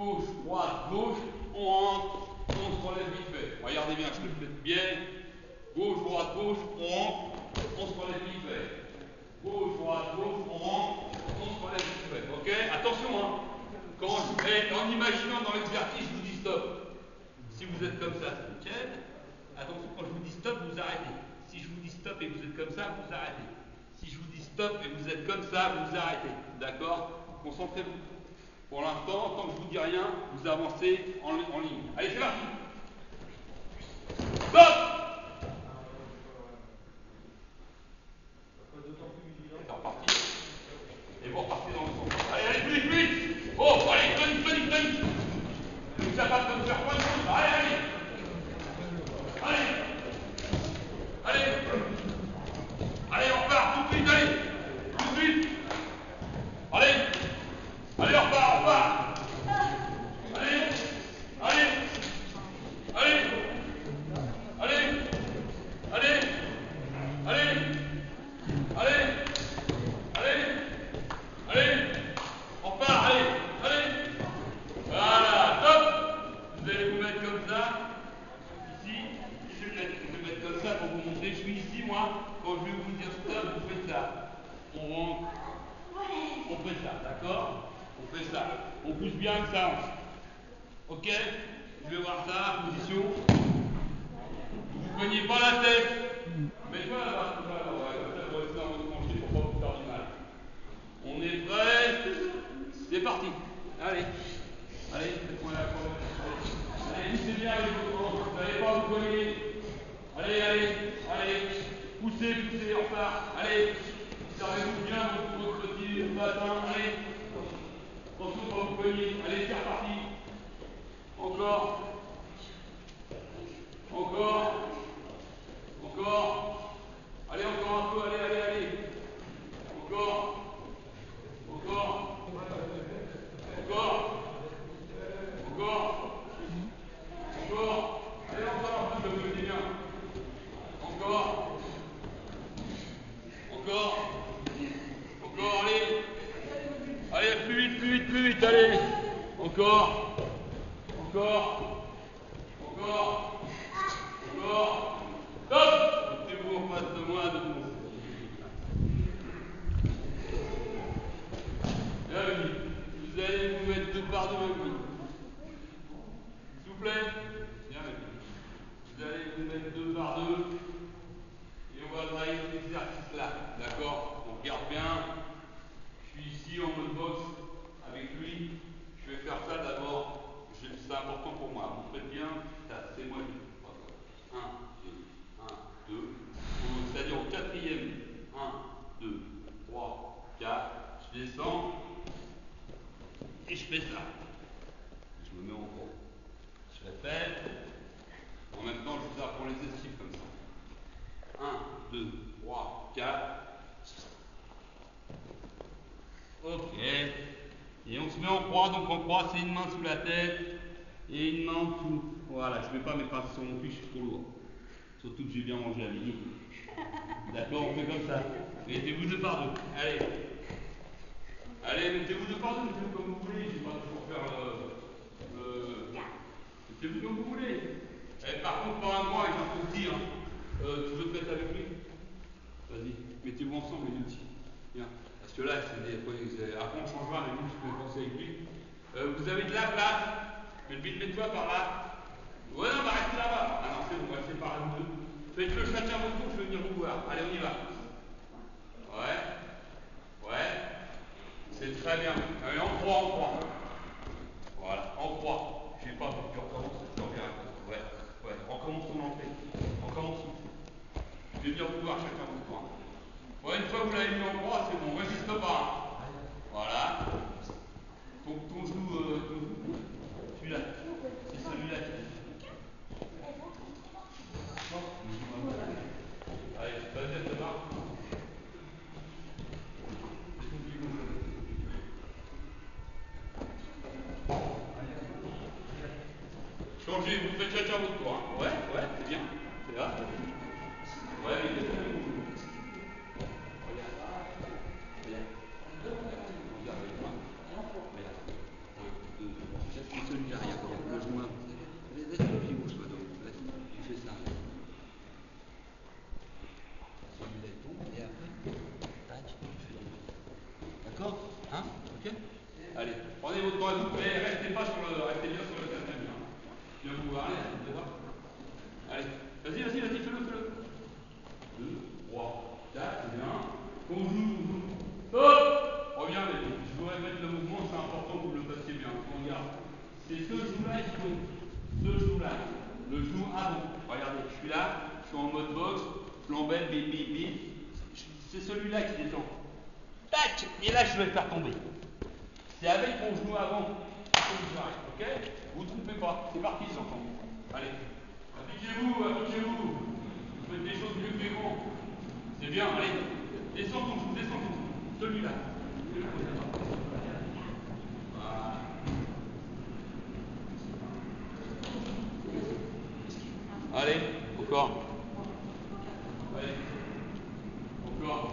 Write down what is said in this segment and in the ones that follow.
gauche, droite, gauche, on rentre, on se relève vite fait. Regardez bien, je le fais bien. Gauche, droite, gauche, on rentre, on se relève vite fait. Gauche, droite, gauche, on rentre, on se relève vite fait. Ok? Attention, hein. Quand je vais, en imaginant dans l'exercice, je vous dis stop. Si vous êtes comme ça, c'est nickel. Attention, quand je vous dis stop, vous arrêtez. Si je vous dis stop et que vous êtes comme ça, vous arrêtez. Si je vous dis stop et que vous êtes comme ça, vous arrêtez. D'accord? Concentrez-vous. Pour l'instant, tant que je vous dis rien, vous avancez en ligne. Allez, c'est parti. Stop! C'est reparti. Et vous repartez dans le sens. Allez, allez, plus vite, plus vite. Oh, allez, vite. Ne vous capable de me faire plein de choses. Allez. Allez, on repart tout de suite, allez. Tout de suite. Allez, on repart. On repart, allez. Voilà, top. Vous allez vous mettre comme ça. Ici, je vais me mettre comme ça pour vous montrer. Je suis ici, moi. Quand je vais vous dire stop, vous faites ça. On rentre. On fait ça, d'accord? On fait ça. On pousse bien que ça avance. Ok? Je vais voir ça, position. Vous ne cognez pas la tête. Mets-toi là-bas, comme ça, pour rester dans votre tranchée pour pas vous faire du mal. On est prêt? C'est parti. Allez, faites-moi la corde. Allez, poussez bien avec vos bras. Vous n'allez pas vous cogner. Allez. Poussez, on repart. Allez, servez-vous bien votre petit bassin. Allez. Attention, pas vous cogner. Allez, c'est reparti. Encore. Allez, encore un peu. Allez. Encore. Allez, encore un peu, je me dis bien. Encore, allez, plus vite, allez. Encore. Stop. Mettez-vous en face de moi, debout. Vous allez vous mettre deux par deux avec lui. S'il vous plaît. Bien avec lui. Vous allez vous mettre deux par deux. Et on va travailler cet exercice-là. D'accord? On regarde bien. Je suis ici en mode boxe avec lui. Je vais faire ça d'abord. C'est important pour moi. Vous faites bien. C'est moi. 1, 2. C'est-à-dire au quatrième. 1, 2, 3, 4. Je descends. Et je fais ça. Je me mets en gros. Je répète. En même temps, je vous apprends les esquives comme ça. 1, 2, 3, 4. Ok. Et on se met en croix. Donc en croix, c'est une main sous la tête et une main en dessous. Voilà, je ne vais pas mettre sur mon cul, je suis trop lourd. Surtout que j'ai bien mangé à midi. D'accord, on fait comme ça. Mettez-vous deux par deux. Allez, mettez-vous deux par deux, mettez-vous comme vous voulez. Je ne vais pas toujours faire mettez-vous comme vous voulez. Et par contre, pas un grand avec un tout petit. Hein. Tu veux te mettre avec lui? Vas-y, mettez-vous ensemble les deux petits. Viens. Parce que là, c'est des. Après, on changera, mais nous, je peux penser avec lui. Vous avez de la place. Mais vite, mets-toi par là. Ouais, non, bah restez là-bas. Ah non, c'est bon, restez par là, vous deux. Faites-le chacun votre tour, je vais venir vous voir. Allez, on y va. Ouais. C'est très bien. Allez, en croix. Voilà, en croix. Je sais pas pour que tu recommences, je reviens. Ouais. Recommence ton entrée. Recommence tout. Je vais venir vous voir chacun votre tour. Ouais, une fois que vous l'avez mis en croix, c'est bon. Résiste pas. Voilà. Ton genou, celui-là. C'est celui-là qui est. Allez, vas-y, ça marche. Changez, vous faites chacun votre tour. Hein. Ouais, c'est bien. C'est là. Ouais, mais qu'est-ce que vous. Regarde avec moi. Regarde. 1, 2, 3, 4, D'accord? Hein? Ok? Allez, prenez votre temps à vous, mais restez bien sur le tatami. Hein. Je viens vous voir, allez, vous voir. Allez, vas-y, fais-le. 2, 3, 4, c'est bien. On joue. Stop! Reviens, mais je vous répète le mouvement, c'est important que vous le fassiez bien. Regarde. C'est ce genou-là qui tombe. Ce genou-là. Le genou avant. Regardez, je suis là, je suis en mode boxe, flambelle, bip. C'est celui-là qui descend. Tac! Et là, je vais le faire tomber. C'est avec mon genou avant que je m'arrête, ok? Vous ne trompez pas. C'est parti, les enfants. Allez. Appliquez-vous. Vous faites des choses mieux que les grands. C'est bien, allez. Descends ton genou. Celui-là. Voilà. Allez, encore. Allez. Encore.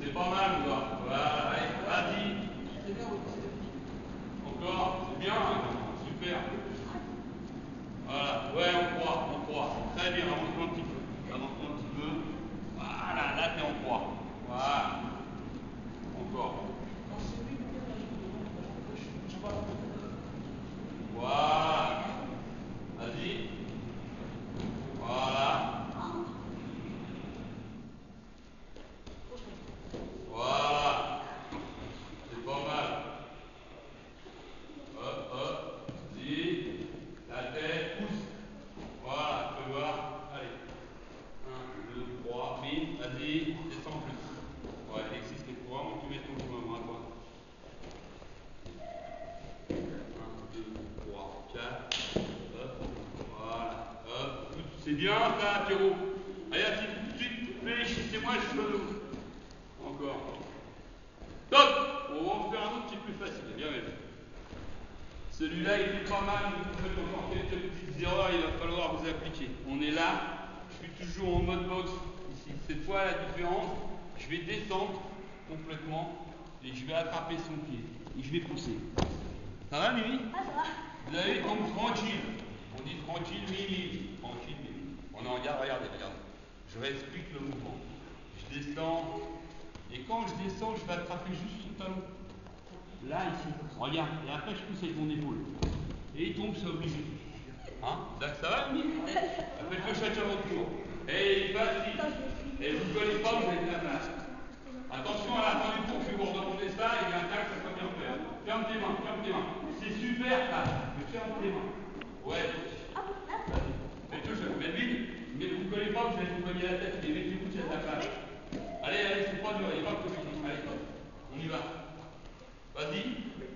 C'est pas mal, quoi. Voilà, allez, vas-y. Encore, c'est bien, hein. Super. Voilà, ouais, on croit. Très bien, avance-toi un petit peu. Voilà, là t'es en croix. Voilà. Encore. Voilà. Vas-y. Voilà. C'est pas mal. Hop. Vas-y. La tête, pousse. Voilà, tu peux voir. Allez. 1, 2, 3. Bim. Vas-y. Descends plus. Ouais, Alexis, il faut vraiment que tu mettes ton genou avant à toi. 1, 2, 3, 4. Hop. Voilà. Hop. C'est bien ça, Pierrot. Allez, tout de suite, réfléchissez-moi le genou. Encore. Top! On va en faire un autre qui est plus facile. Bien vu. Celui-là, il est pas mal. Vous faites encore quelques petites erreurs, il va falloir vous appliquer. On est là. Je suis toujours en mode boxe ici. Cette fois, la différence, je vais descendre complètement et je vais attraper son pied. Et je vais pousser. Ça va, Mimi? Ah, ça va. Vous allez comme tranquille. On dit tranquille, Mimi. Tranquille, Mimi. On en regarde, regardez. Je réexplique le mouvement. Je descends. Et quand je descends, je vais attraper juste son talon. Là, ici. Regarde. Et après, je pousse avec mon épaule. Et il tombe, c'est obligé. Hein? Ça va, Mimi? Faites-le chacun votre tour. Et il est facile. Et vous ne collez pas, vous avez de la place. Attention à la fin du tour, je vais vous redemander ça et il y a un cas que ça soit bien fait. Ferme tes mains. C'est super, ça. Mais ferme tes mains. Ouais. Faites-le chacun. Mais vous ne collez pas, vous allez vous cogner la tête. Et mettez-vous de la place. Allez, c'est pas dur, il n'y a pas que fini. Allez, on y va. Vas-y,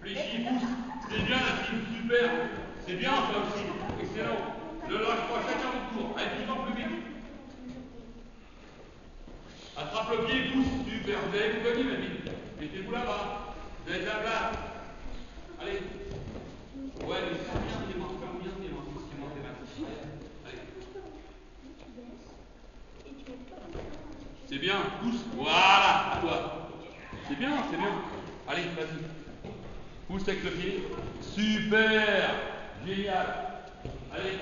réfléchis, pousse. C'est bien la team, super. C'est bien ça aussi. Excellent. Ne lâche pas, chacun votre tour. Allez, de plus en plus vite. Attrape le pied, pousse. Super. Vous allez vous cogner, ma vie. Mettez-vous là-bas. Vous avez de la place. Allez. Ouais, mais ferme bien tes mains. Allez. C'est bien, pousse. Voilà, à toi. C'est bien. Allez, vas-y. Pousse avec le pied. Super. Génial. Allez.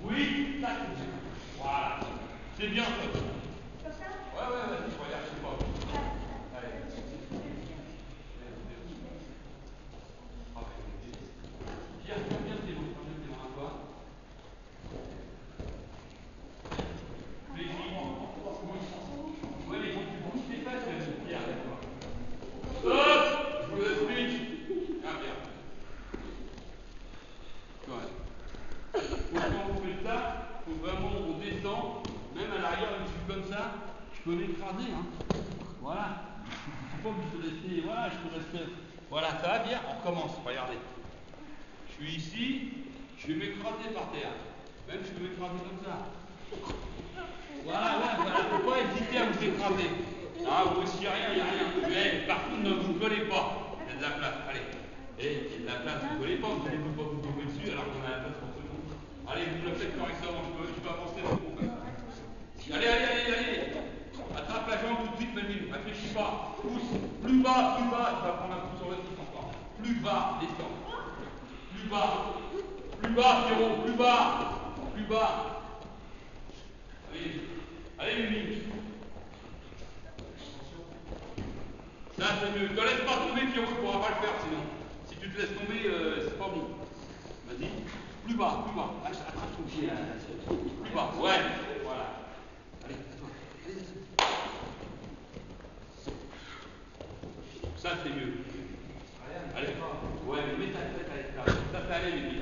Oui, tac. Voilà. C'est bien ça. Ouais, vas-y, regarde, je sais pas. Allez. Pierre, ferme bien tes mains à toi. Oui, mais quand tu bouges tes fesses, Pierre, avec toi. Stop! Je vous explique. Bien. Ouais. Quand vous faites ça, il faut vraiment, on descend, même à l'arrière, je suis comme ça, je peux m'écraser. Hein. Voilà. Je ne suis pas obligé de rester. Voilà, je peux rester. Voilà, ça va bien. On recommence. Regardez. Je suis ici, je vais m'écraser par terre. Même je peux m'écraser comme ça. Voilà. Il ne faut pas hésiter à vous écraser. Ah, vous aussi, il n'y a rien. Mais par contre, ne vous collez pas. Il y a de la place. Allez. Et il y a de la place, ne vous collez pas. Vous ne pouvez pas vous tomber dessus alors qu'on a la place pour tout le monde. Allez, vous le faites correctement. Je peux avancer un peu. Allez. Attrape la jambe tout de suite, Melvin. Réfléchis pas. Pousse. Plus bas. Tu vas prendre un coup sur le titre encore. Plus bas, descends. Plus bas, Pierrot. Plus bas. Allez, Mimi. Là, c'est mieux. Ne te laisse pas tomber, Pierrot, tu ne pourras pas le faire sinon. Si tu te laisses tomber, c'est pas bon. Vas-y. Plus bas, plus bas. Attrape ton pied là. Plus bas. Ouais. Voilà. Allez, à toi. Allez, à toi. Ça, c'est mieux. Allez. Ouais, mais mets ta tête à l'extérieur. Ça, c'est aller, les